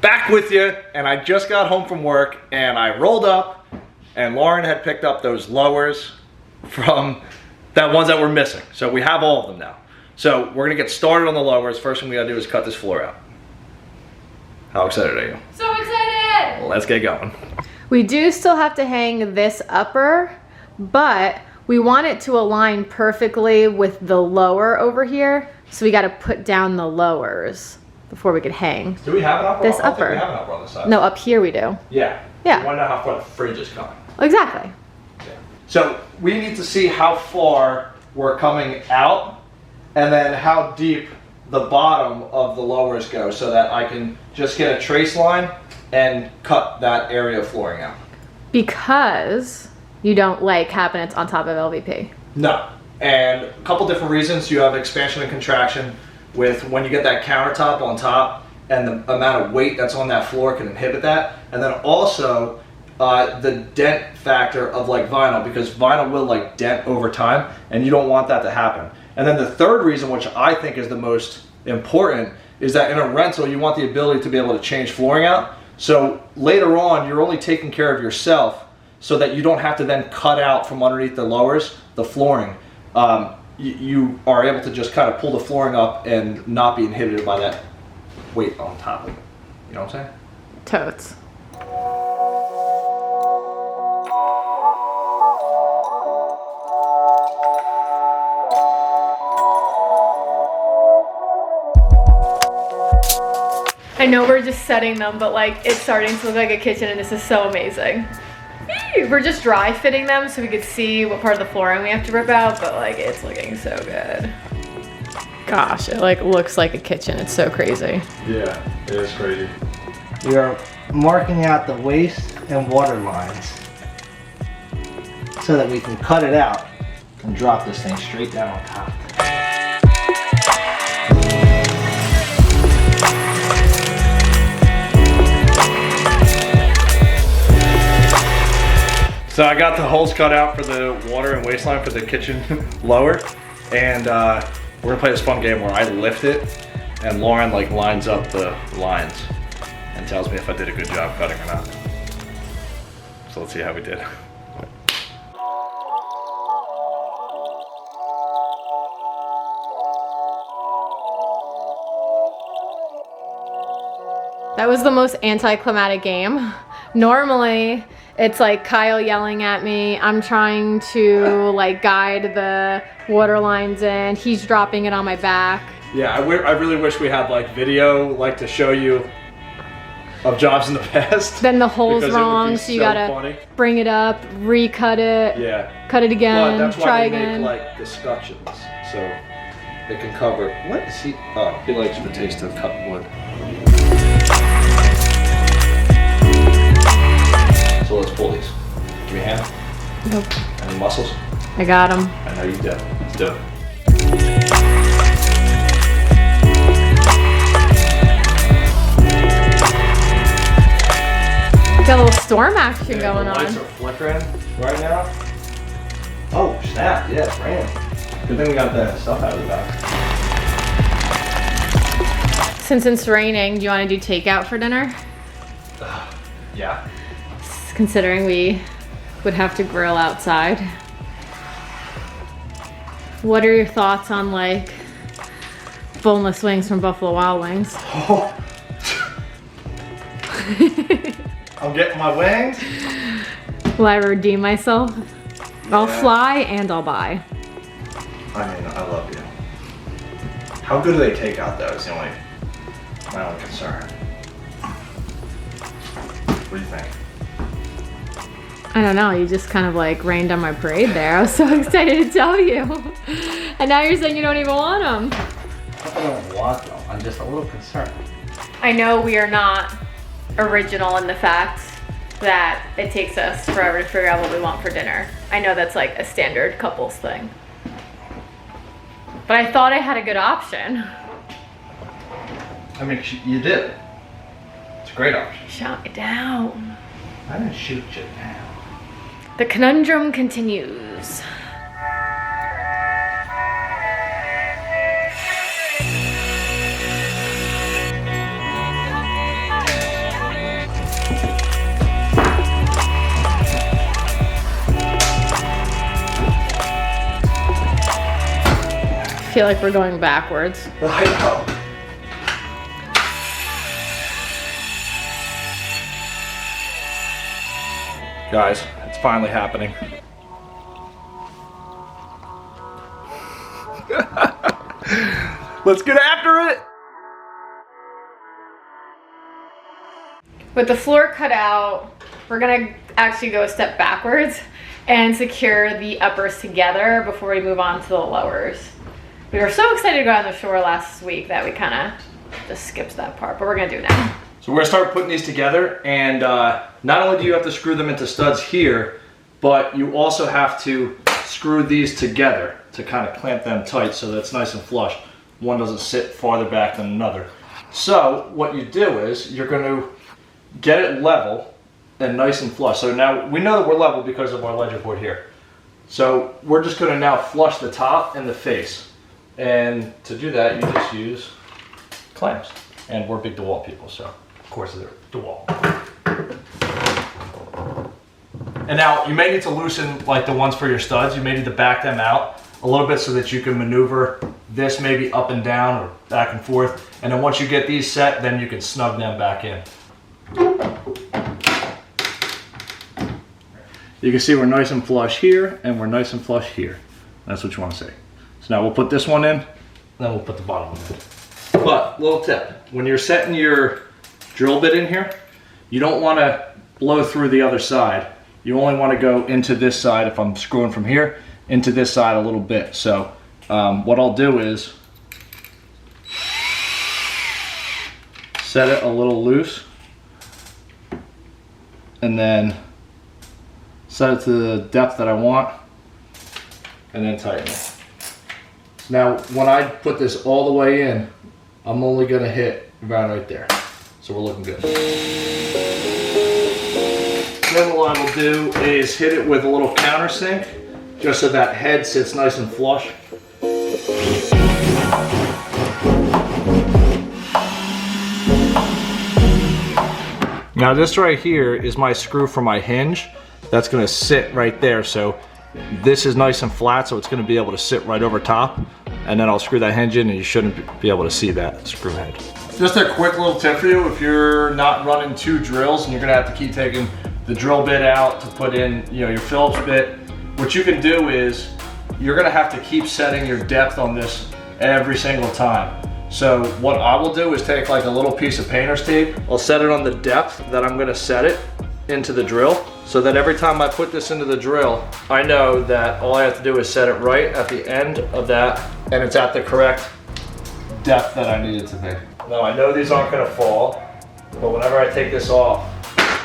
back with you, and I just got home from work, and I rolled up, and Lauren had picked up those lowers from that ones that were missing. So we have all of them now. So we're gonna get started on the lowers. First thing we gotta do is cut this floor out. How excited are you? So excited! Let's get going. We do still have to hang this upper, but we want it to align perfectly with the lower over here. So we gotta put down the lowers before we could hang. Do we have an upper? This I don't upper. think we have an upper on this side. No, up here we do. Yeah. Yeah. We wanna know how far the fridge is coming. Exactly. Yeah. So we need to see how far we're coming out and then how deep the bottom of the lowers go so that I can just get a trace line and cut that area of flooring out. Because you don't lay cabinets on top of LVP. No. And a couple different reasons. You have expansion and contraction with when you get that countertop on top, and the amount of weight that's on that floor can inhibit that. And then also the dent factor of like vinyl, because vinyl will like dent over time, and you don't want that to happen. And then the third reason, which I think is the most important, is that in a rental you want the ability to be able to change flooring out. So later on you're only taking care of yourself so that you don't have to then cut out from underneath the lowers the flooring. You are able to just kind of pull the flooring up and not be inhibited by that weight on top of it. You know what I'm saying? Totes. I know we're just setting them, but like it's starting to look like a kitchen, and this is so amazing. We're just dry fitting them so we could see what part of the flooring we have to rip out, but like it's looking so good. Gosh, it like looks like a kitchen. It's so crazy. Yeah, it is crazy. We are marking out the waste and water lines so that we can cut it out and drop this thing straight down on top. So I got the holes cut out for the water and waste line for the kitchen lower, and we're gonna play this fun game where I lift it and Lauren like lines up the lines and tells me if I did a good job cutting or not. So let's see how we did. That was the most anticlimactic game. Normally, it's like Kyle yelling at me. I'm trying to like guide the water lines in. He's dropping it on my back. Yeah, I really wish we had like video like to show you of jobs in the past. Then the hole's because it would wrong, be so you gotta funny. bring it up, recut it, Yeah. cut it again, But that's try why they again. make like discussions, so they can cover. What is he? Oh, he likes the taste of cut wood. So let's pull these. Give me a hand. Nope. Any muscles? I got him. I know you do. Let's do it. Got a little storm action Yeah, going the lights on. are flickering right now. Oh snap! Yeah, it's raining. Good thing we got that stuff out of the back. Since it's raining, do you want to do takeout for dinner? Yeah. Considering we would have to grill outside. What are your thoughts on like boneless wings from Buffalo Wild Wings? Oh. I'm getting my wings. Will I redeem myself? I'll Yeah. fly and I'll buy. I mean, I love you. How good do they take out though? Is my only concern. What do you think? I don't know, you just kind of like rained on my parade there. I was so excited to tell you. And now you're saying you don't even want them. I don't want them. I'm just a little concerned. I know we are not original in the fact that it takes us forever to figure out what we want for dinner. I know that's like a standard couples thing. But I thought I had a good option. I mean, you did. It's a great option. Shot me down. I didn't shoot you down. The conundrum continues. feel like we're going backwards. I know. Guys, it's finally happening. Let's get after it! With the floor cut out, we're gonna actually go a step backwards and secure the uppers together before we move on to the lowers. We were so excited to go on the shore last week that we kind of just skipped that part, but we're gonna do it now. So we're gonna start putting these together, and not only do you have to screw them into studs here, but you also have to screw these together to kind of clamp them tight so that it's nice and flush. One doesn't sit farther back than another. So what you do is you're going to get it level and nice and flush. So now we know that we're level because of our ledger board here. So we're just going to now flush the top and the face. And to do that, you just use clamps. And we're big DeWalt people, so of course they're DeWalt. And now you may need to loosen like the ones for your studs. You may need to back them out a little bit so that you can maneuver this maybe up and down or back and forth. And then once you get these set, then you can snug them back in. You can see we're nice and flush here and we're nice and flush here. That's what you want to see. So now we'll put this one in, then we'll put the bottom one in. But little tip, when you're setting your drill bit in here, you don't want to blow through the other side. You only want to go into this side, if I'm screwing from here, into this side a little bit. So what I'll do is set it a little loose and then set it to the depth that I want and then tighten it. Now when I put this all the way in, I'm only going to hit about right there. So we're looking good. Then what I will do is hit it with a little countersink, just so that head sits nice and flush. Now this right here is my screw for my hinge. That's gonna sit right there. So this is nice and flat, so it's gonna be able to sit right over top. And then I'll screw that hinge in and you shouldn't be able to see that screw head. Just a quick little tip for you, if you're not running two drills and you're gonna have to keep taking the drill bit out to put in, your Phillips bit, what you can do is you're gonna have to keep setting your depth on this every single time. So what I will do is take like a little piece of painter's tape. I'll set it on the depth that I'm gonna set it into the drill, so that every time I put this into the drill, I know that all I have to do is set it right at the end of that, and it's at the correct depth that I need it to be. Now I know these aren't gonna fall, but whenever I take this off,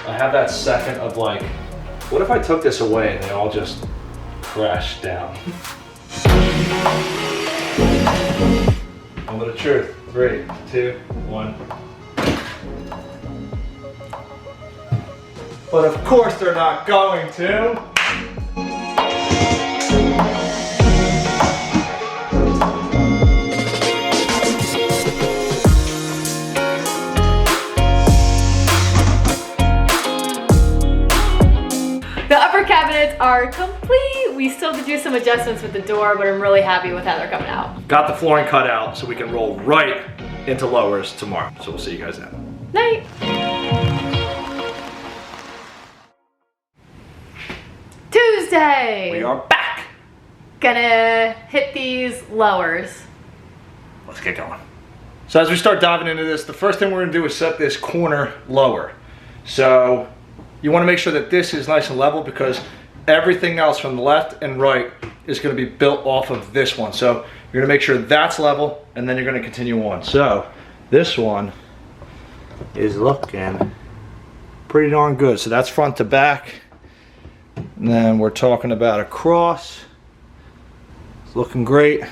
I have that second of like, what if I took this away and they all just crash down? Moment of truth. 3, 2, 1. But of course they're not going to. The upper cabinets are complete. We still have to do some adjustments with the door, but I'm really happy with how they're coming out. Got the flooring cut out so we can roll right into lowers tomorrow. So we'll see you guys then. Night. Tuesday. We are back. Gonna hit these lowers. Let's get going. So as we start diving into this, the first thing we're gonna do is set this corner lower. So you wanna make sure that this is nice and level because everything else from the left and right is gonna be built off of this one. So you're gonna make sure that's level and then you're gonna continue on. So this one is looking pretty darn good. So that's front to back. And then we're talking about across. It's looking great.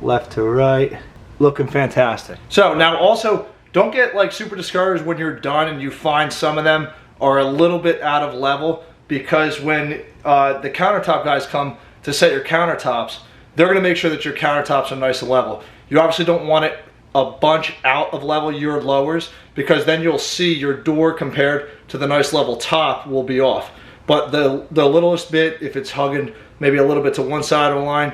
Left to right, looking fantastic. So now also, don't get like super discouraged when you're done and you find some of them are a little bit out of level, because when the countertop guys come to set your countertops, they're gonna make sure that your countertops are nice and level. You obviously don't want it a bunch out of level, your lowers, because then you'll see your door compared to the nice level top will be off. But the littlest bit, if it's hugging maybe a little bit to one side of the line,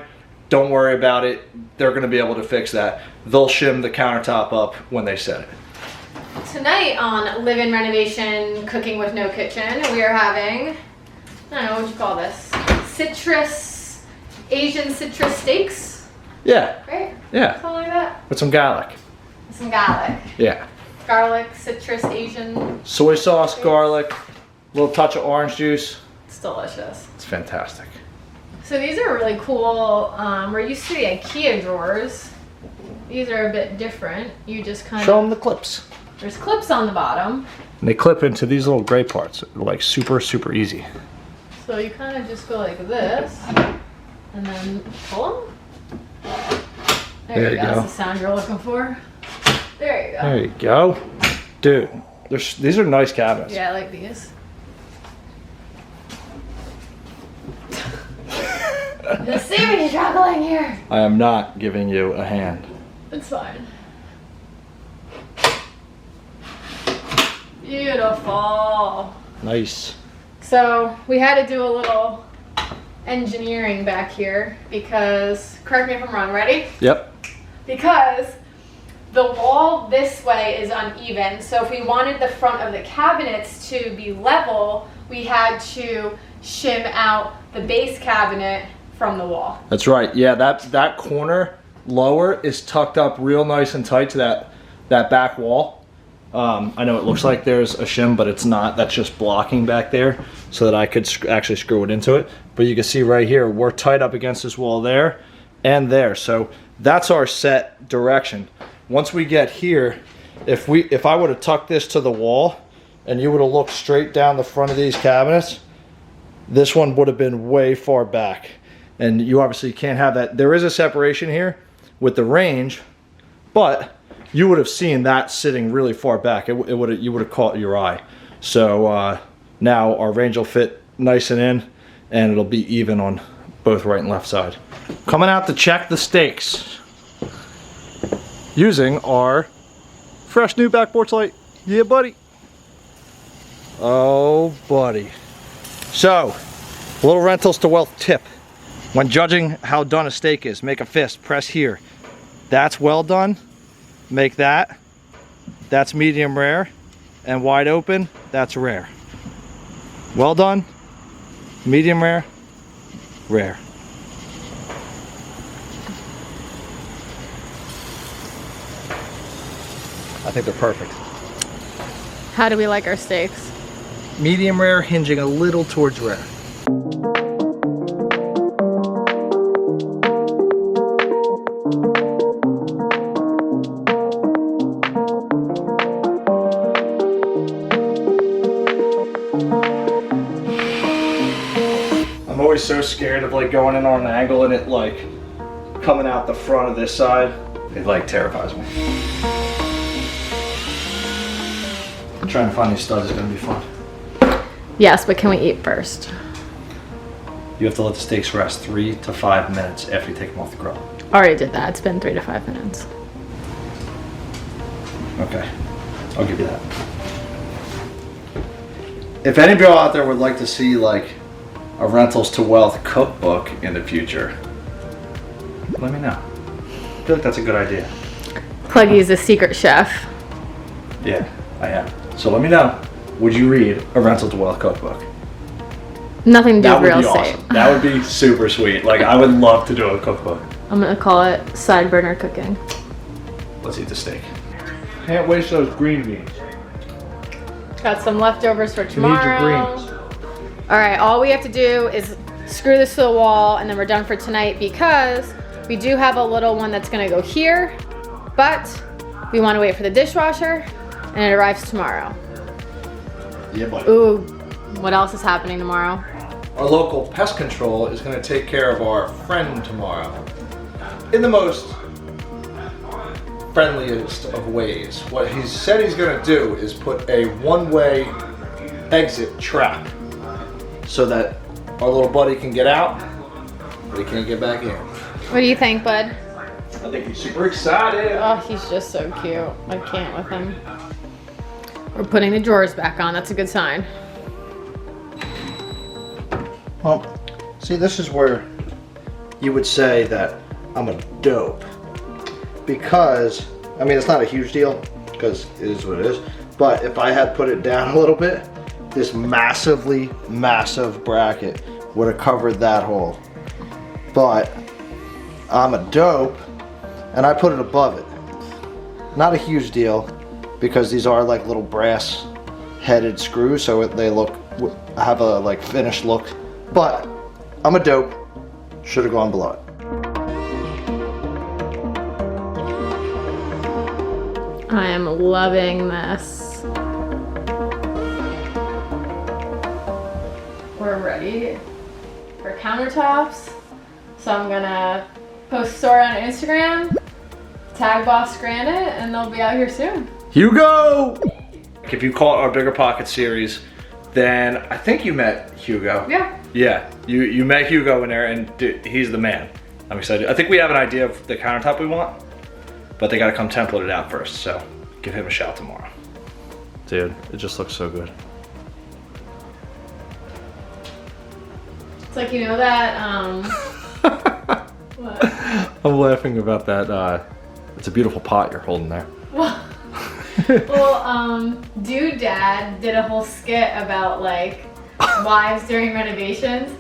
don't worry about it. They're gonna be able to fix that. They'll shim the countertop up when they set it. Tonight on Live-In Renovation Cooking with No Kitchen, we are having, I don't know, what would you call this? Asian citrus steaks? Yeah. Right? Yeah. Something like that? With some garlic. Some garlic. Yeah. Garlic, citrus, Asian. Soy sauce, garlic, a little touch of orange juice. It's delicious. It's fantastic. So these are really cool. We're used to the IKEA drawers. These are a bit different. You just kind Show of... them the clips. There's clips on the bottom. And they clip into these little gray parts, like super, super easy. So you kind of just go like this, and then pull them. There you go. That's the sound you're looking for. There you go. There you go. Dude, these are nice cabinets. Yeah, I like these. You'll see me struggling here. I am not giving you a hand. It's fine. Beautiful. Nice. So we had to do a little engineering back here because, correct me if I'm wrong, ready? Yep. Because the wall this way is uneven, so if we wanted the front of the cabinets to be level, we had to shim out the base cabinet from the wall. That's right. Yeah, that corner lower is tucked up real nice and tight to that back wall. I know it looks like there's a shim, but it's not. That's just blocking back there so that I could actually screw it into it. But you can see right here, we're tight up against this wall there and there. So that's our set direction. Once we get here, if I would have tucked this to the wall and you would have looked straight down the front of these cabinets, this one would have been way far back. And you obviously can't have that. There is a separation here with the range, but you would have seen that sitting really far back. You would have caught your eye. So now our range will fit nice and in, and it'll be even on both right and left side. Coming out to check the steaks using our fresh new back porch light. Yeah, buddy. Oh, buddy. So, a little rentals to wealth tip. When judging how done a steak is, make a fist, press here. That's well done. Make that. That's medium rare. And wide open, that's rare. Well done. Medium rare. Rare. I think they're perfect. How do we like our steaks? Medium rare, hinging a little towards rare. I'm always so scared of like going in on an angle and it like coming out the front of this side. It like terrifies me. Trying to find these studs is gonna be fun. Yes, but can we eat first? You have to let the steaks rest 3 to 5 minutes after you take them off the grill. Already did that. It's been 3 to 5 minutes. Okay, I'll give you that. If anybody out there would like to see like a Rentals to Wealth cookbook in the future, let me know. I feel like that's a good idea. Pluggy's a secret chef. Yeah, I am. So let me know. Would you read a Rental to Wealth cookbook? Nothing to do That with would real be estate. awesome. That would be super sweet. Like I would love to do a cookbook. I'm gonna call it side burner cooking. Let's eat the steak. Can't waste those green beans. Got some leftovers for tomorrow. You need your greens. All right, all we have to do is screw this to the wall and then we're done for tonight because we do have a little one that's gonna go here, but we wanna wait for the dishwasher and it arrives tomorrow. Yeah, buddy. Ooh, what else is happening tomorrow? Our local pest control is going to take care of our friend tomorrow in the most friendliest of ways. What he said he's going to do is put a one-way exit trap so that our little buddy can get out, but he can't get back in. What do you think, bud? I think he's super excited. Oh, he's just so cute. I can't with him. We're putting the drawers back on. That's a good sign. pump. See, this is where you would say that I'm a dope. Because, I mean, it's not a huge deal, because it is what it is. But if I had put it down a little bit, this massively massive bracket would have covered that hole. But I'm a dope, and I put it above it. Not a huge deal, because these are like little brass headed screws, so they have a like finished look. But I'm a dope. Should have gone below it. I am loving this. We're ready for countertops. So I'm gonna post a story on Instagram, tag Boss Granite, and they'll be out here soon. Hugo! If you call it our Bigger Pocket series, then I think you met Hugo. Yeah. Yeah, you met Hugo in there, and dude, he's the man. I'm excited. I think we have an idea of the countertop we want, but they gotta come template it out first, so give him a shout tomorrow. Dude, it just looks so good. It's like, you know that, what? I'm laughing about that. It's a beautiful pot you're holding there. Well, Dude Dad did a whole skit about like wives during renovations,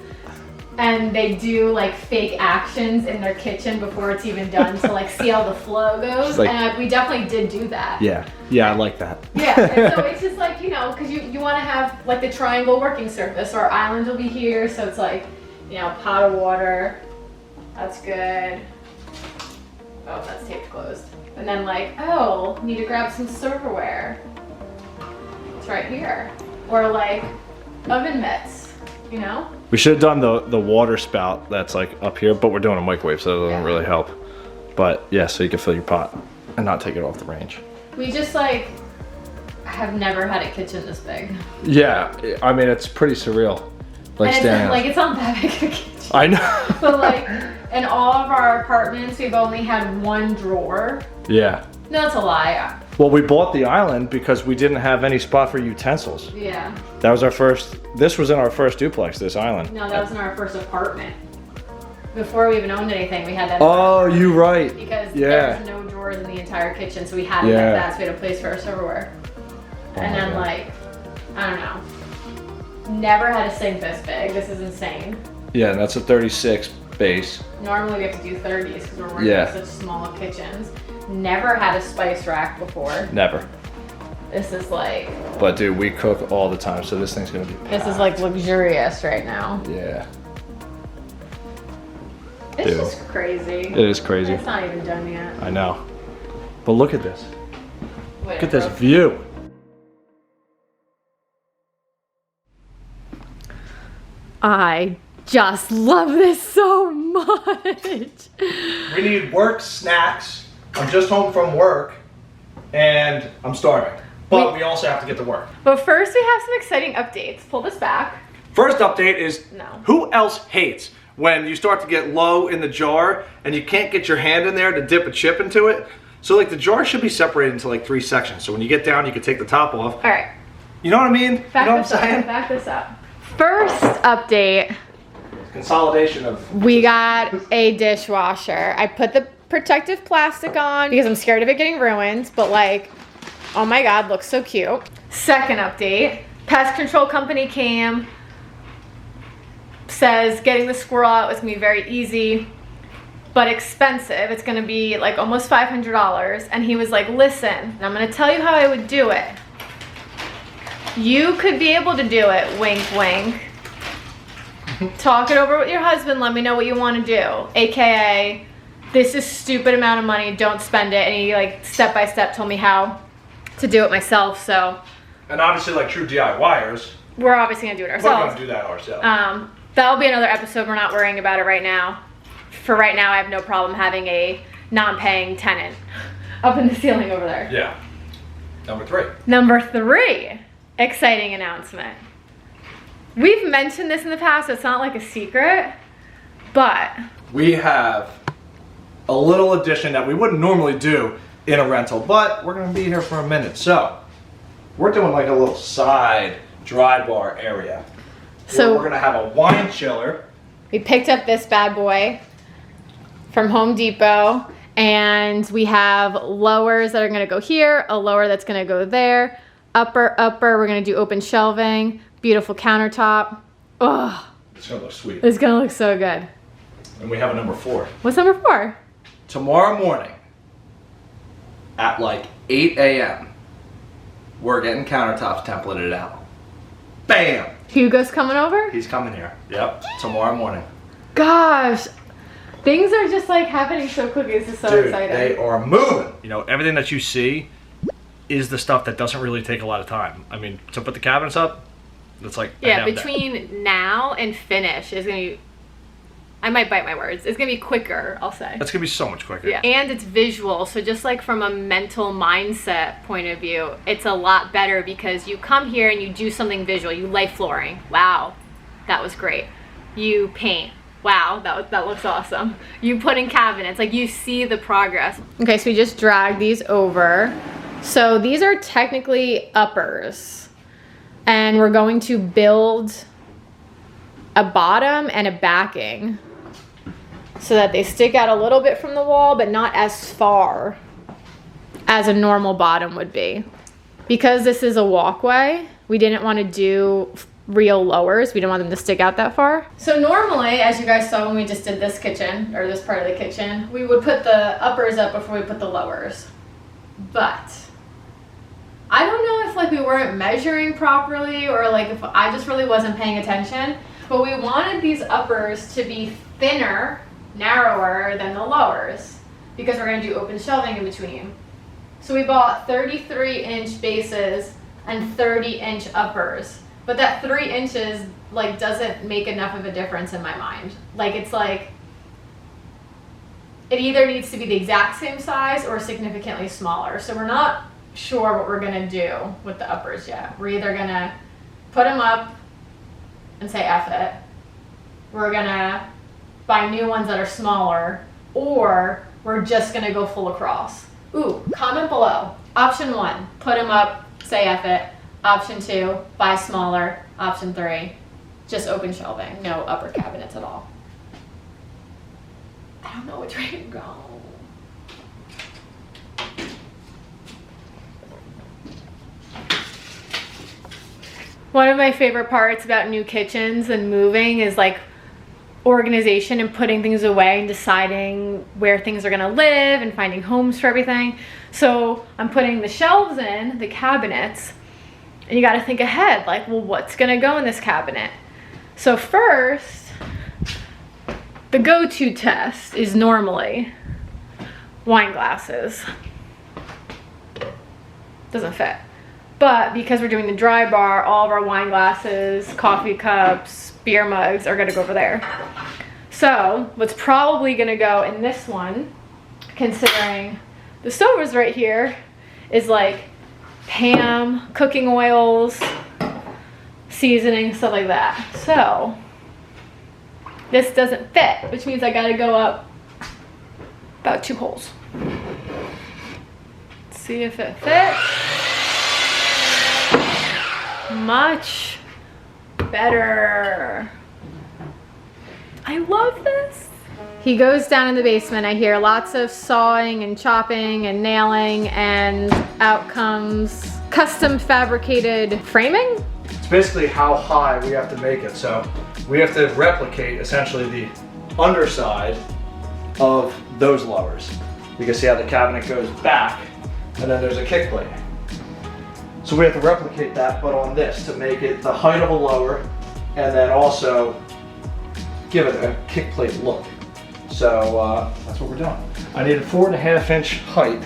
and they do like fake actions in their kitchen before it's even done to like see how the flow goes. Like, and we definitely did do that. Yeah, I like that. Yeah, and so it's just like, you know, because you want to have like the triangle working surface. So our island will be here, so it's like, you know, pot of water. That's good. Oh, that's taped closed. And then like, oh, need to grab some silverware. It's right here. Or like oven mitts, you know? We should have done the water spout that's like up here, but we're doing a microwave, so it doesn't really help. But yeah, so you can fill your pot and not take it off the range. We just like have never had a kitchen this big. Yeah, I mean, it's pretty surreal. Like, and it's not that big a kitchen. I know. But like, in all of our apartments, we've only had one drawer. Yeah. No, that's a lie. Well, we bought the island because we didn't have any spot for utensils. Yeah. That was our first, this was in our first duplex, this island. No, that was in our first apartment. Before we even owned anything, we had that. Oh, you're right. Because yeah. there's no drawers in the entire kitchen, so we had to get that, so we had a place for our silverware. And then like, I don't know. Never had a sink this big. This is insane. Yeah, and that's a 36 base. Normally we have to do 30s because we're working with such small kitchens. Never had a spice rack before. Never. This is like... But dude, we cook all the time, so this thing's gonna be packed. This is like luxurious right now. Yeah. It's just crazy. It is crazy. It's not even done yet. I know. But look at this. Wait, look at this view. I just love this so much. We need work snacks. I'm just home from work and I'm starving. But we also have to get to work. But first we have some exciting updates. Pull this back. First update is, No. Who else hates when you start to get low in the jar and you can't get your hand in there to dip a chip into it? So like the jar should be separated into like 3 sections. So when you get down, you can take the top off. All right. You know what I mean? You know what I'm saying? Back this up. First update. Consolidation of... We got a dishwasher. I put the protective plastic on because I'm scared of it getting ruined, but like, oh my God, looks so cute. Second update, pest control company came, says getting the squirrel out is gonna be very easy, but expensive. It's gonna be like almost $500. And he was like, listen, I'm gonna tell you how I would do it. You could be able to do it, wink, wink. Talk it over with your husband, let me know what you want to do. AKA, this is stupid amount of money, don't spend it. And he like step by step told me how to do it myself, so. And obviously like true DIYers, we're obviously gonna do it ourselves. we're gonna do that ourselves. That'll be another episode, we're not worrying about it right now. For right now, I have no problem having a non-paying tenant up in the ceiling over there. Yeah. Number 3. Number 3, exciting announcement. We've mentioned this in the past, so it's not like a secret, but we have a little addition that we wouldn't normally do in a rental, but we're gonna be here for a minute. So we're doing like a little side dry bar area. So we're gonna have a wine chiller. we picked up this bad boy from Home Depot, and we have lowers that are gonna go here, a lower that's gonna go there, upper, we're gonna do open shelving, beautiful countertop. Oh, It's gonna look sweet. it's gonna look so good. And we have a number 4. What's number 4? Tomorrow morning at like 8 a.m. we're getting countertops templated out. Bam! Hugo's coming over? He's coming here. Yep, tomorrow morning. Gosh, things are just like happening so quickly. This is so Dude, exciting. they are moving. You know, everything that you see is the stuff that doesn't really take a lot of time. I mean, to put the cabinets up, it's like a Yeah, half day. between now and finish is gonna be, I might bite my words. It's gonna be quicker, I'll say. That's gonna be so much quicker. Yeah. And it's visual, so just like from a mental mindset point of view, it's a lot better because you come here and you do something visual. You lay flooring. Wow, that was great. You paint. Wow, that looks awesome. You put in cabinets, like you see the progress. Okay, so we just dragged these over. So these are technically uppers, and we're going to build a bottom and a backing so that they stick out a little bit from the wall, but not as far as a normal bottom would be. Because this is a walkway, we didn't want to do real lowers. We didn't want them to stick out that far. So normally, as you guys saw when we just did this kitchen, or this part of the kitchen, we would put the uppers up before we put the lowers. But I don't know if like we weren't measuring properly or like if I just really wasn't paying attention, but we wanted these uppers to be thinner, narrower than the lowers because we're going to do open shelving in between. So we bought 33-inch bases and 30-inch uppers, but that 3 inches like doesn't make enough of a difference in my mind. Like it's like it either needs to be the exact same size or significantly smaller. So we're not sure what we're going to do with the uppers yet. We're either going to put them up and say F it. We're going to buy new ones that are smaller, or we're just gonna go full across. Ooh, comment below. Option 1, put them up, say F it. Option 2, buy smaller. Option 3, just open shelving, no upper cabinets at all. I don't know which way to go. One of my favorite parts about new kitchens and moving is like organization and putting things away and deciding where things are gonna live and finding homes for everything. So I'm putting the shelves in, the cabinets, and you gotta think ahead, like, well, what's gonna go in this cabinet? So first, the go-to test is normally wine glasses. Doesn't fit. But because we're doing the dry bar, all of our wine glasses, coffee cups, beer mugs are gonna go over there. So what's probably gonna go in this one, considering the stove is right here, is like ham, cooking oils, seasoning, stuff like that. So this doesn't fit, which means I gotta go up about 2 holes. Let's see if it fits. Much better. I love this. He goes down in the basement. I hear lots of sawing and chopping and nailing, and out comes custom fabricated framing. It's basically how high we have to make it. So we have to replicate essentially the underside of those lowers. You can see how the cabinet goes back, and then there's a kick plate. So we have to replicate that, but on this to make it the height of a lower, and then also give it a kick plate look. So that's what we're doing. I needed 4.5 inch height,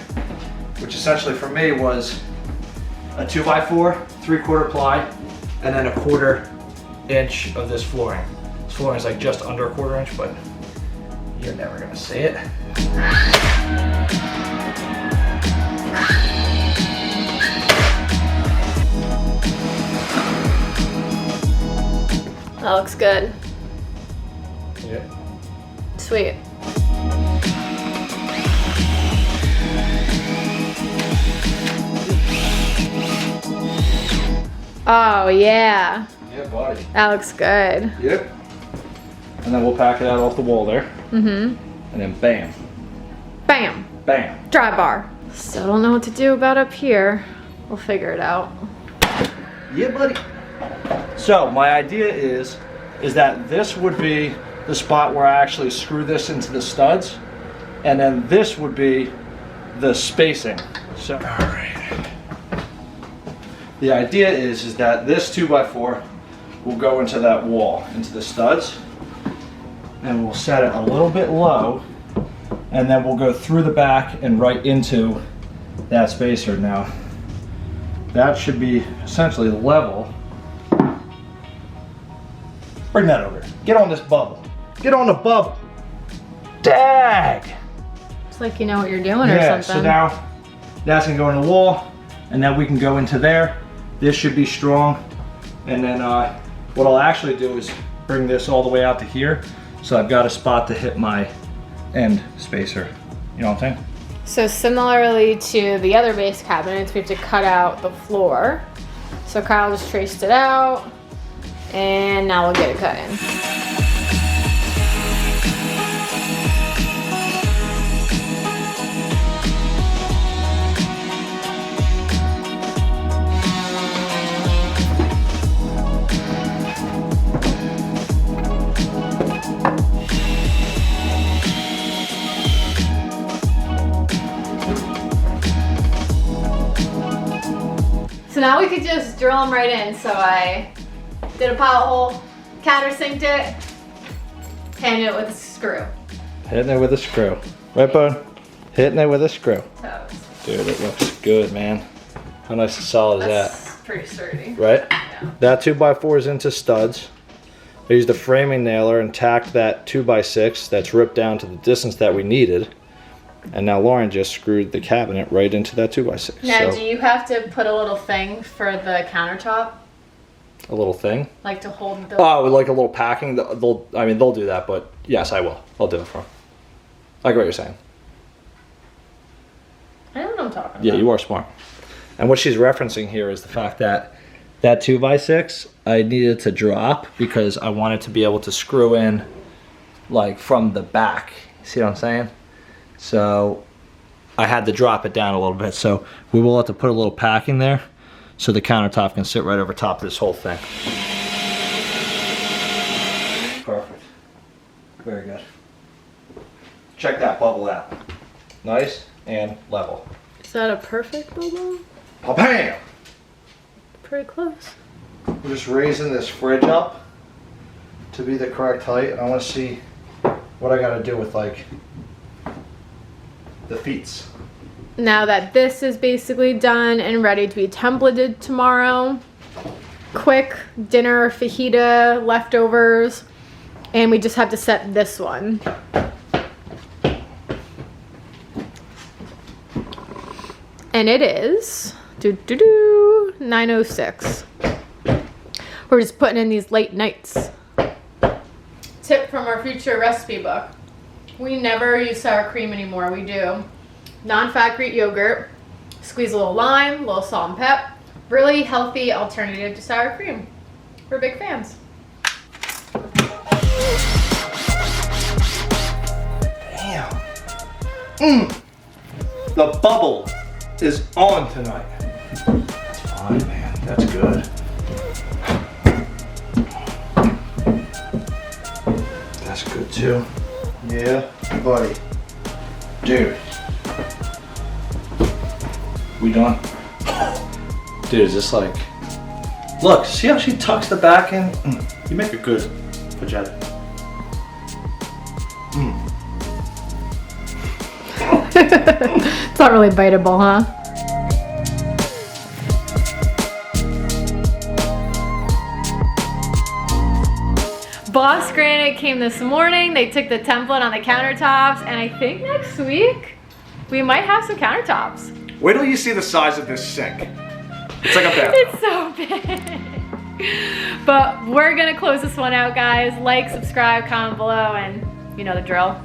which essentially for me was a 2x4, 3/4 ply, and then 1/4 inch of this flooring. This flooring is like just under 1/4 inch, but you're never gonna see it. That looks good. Yeah. Sweet. Oh yeah. Yep. Yeah, buddy. That looks good. Yep. And then we'll pack it out off the wall there. Mm-hmm. And then bam. Bam. Bam. Dry bar. Still don't know what to do about up here. We'll figure it out. Yeah, buddy. So my idea is that this would be the spot where I actually screw this into the studs, and then this would be the spacing. So, all right. The idea is that this 2x4 will go into that wall, into the studs, and we'll set it a little bit low, and then we'll go through the back and right into that spacer. Now, that should be essentially level. Bring that over. Get on this bubble. Get on the bubble. Dag! It's like you know what you're doing or something. So now that's gonna go in the wall, and then we can go into there. This should be strong. And then what I'll actually do is bring this all the way out to here. So I've got a spot to hit my end spacer. You know what I'm saying? So similarly to the other base cabinets, we have to cut out the floor. So Kyle just traced it out, and now we'll get it cut in. So now we could just drill them right in. So I did a pilot hole, countersinked it, handed it with a screw. Hitting it with a screw. Right, bud? Hitting it with a screw. Toes. Dude, it looks good, man. How nice and solid is that? That's pretty sturdy. Right? Yeah. That 2x4 is into studs. I used a framing nailer and tacked that 2x6 that's ripped down to the distance that we needed. And now Lauren just screwed the cabinet right into that 2x6. Now, so, do you have to put a little thing for the countertop? a little thing. Like to hold the... Oh, like a little packing. They'll do that, but yes, I will. I'll do it for them. I get what you're saying. I don't know what I'm talking about. Yeah, you are smart. And what she's referencing here is the fact that that 2x6 I needed to drop because I wanted to be able to screw in like from the back. See what I'm saying? So I had to drop it down a little bit. So we will have to put a little packing there so the countertop can sit right over top of this whole thing. Perfect. Very good. Check that bubble out. Nice and level. Is that a perfect bubble? Bam! Pretty close. We're just raising this fridge up to be the correct height, and I want to see what I got to do with like the feet. Now that this is basically done and ready to be templated tomorrow, quick dinner fajita leftovers, and we just have to set this one. And it is 9:06. We're just putting in these late nights. Tip from our future recipe book. We never use sour cream anymore. We do non-fat Greek yogurt, squeeze a little lime, a little salt and pep. Really healthy alternative to sour cream. We're big fans. Damn. The bubble is on tonight. That's fine, man. That's good. That's good too. Yeah, buddy. Dude. We done? Dude, is this like... Look, see how she tucks the back in? You make a good vegeta. It's not really biteable, huh? Boss Granite came this morning. They took the template on the countertops, and I think next week we might have some countertops. Wait till you see the size of this sink. It's like a bathtub. It's so big. But we're gonna close this one out, guys. Like, subscribe, comment below, and you know the drill.